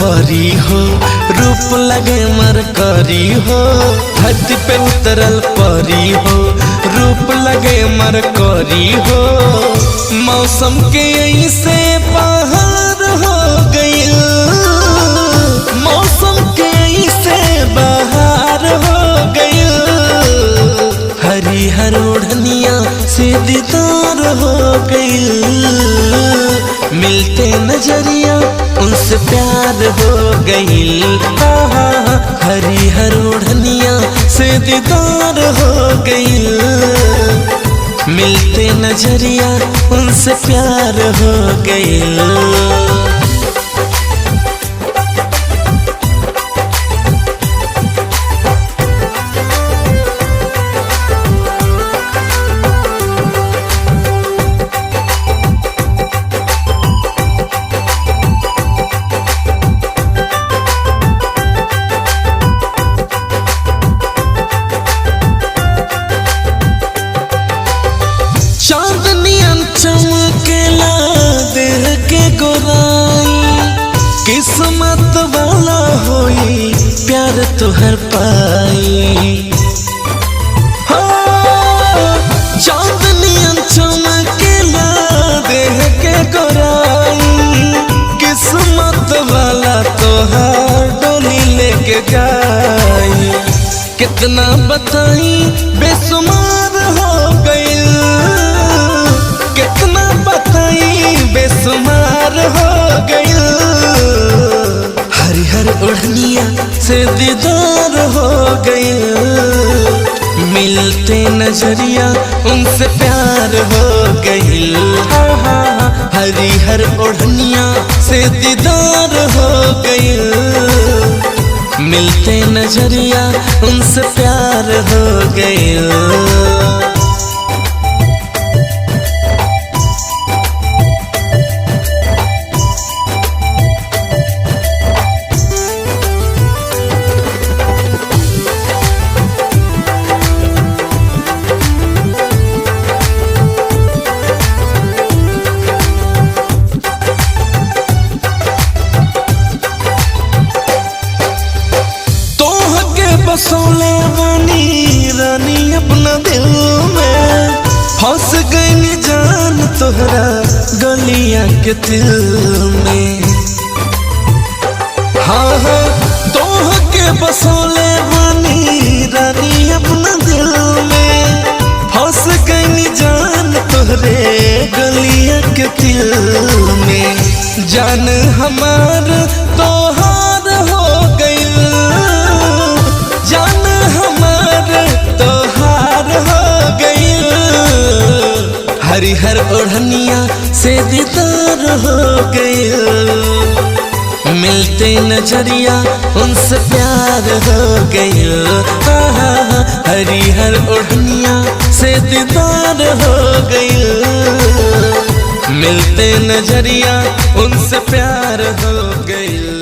परी हो, रूप लगे मरकरी हो। धरती पे उतरल परी हो, रूप लगे मरकरी हो। मौसम के ऐसे बहार हो गइल, मौसम के ऐसे बहार हो गइल। हरिहर ओढ़निया से दीदार हो गइल, मिलते नजरिया उनसे प्यार हो गइल। हरिहर ओढ़निया से दीदार हो गइल, मिलते नजरिया उनसे प्यार हो गइल। चमकेला देह के गोराई, किस्मत वाला होई प्यार तुहर पाई। चांदनियन चमकेला देह के गोराई, किस्मत वाला तोहर डोली लेके जाई। कितना बताई बेसुमार हो गइल, कितना बताई बेसुमार हो गइल। हरिहर ओढ़निया से दीदार हो गइल, मिलते नजरिया उनसे प्यार हो गइल। हरिहर ओढ़निया से दीदार हो गइल, मिलते नजरिया उनसे प्यार हो गइल। बसौले बानी रानी अपना दिल में, फंस गई जान तोहरा गलिया के दिल में। हाँ हाँ तोह के बसौले बानी रानी अपना दिल में, फंस गई जान तोहरे गलिया के दिल में। जान हमार तोहार हो गई, जान हमार तोहार हो गइल। हरिहर ओढ़निया से दीदार हो गइल, मिलते नजरिया उनसे प्यार हो गइल। हरिहर ओढ़निया से दीदार हो गइल, मिलते नजरिया उनसे प्यार हो गइल।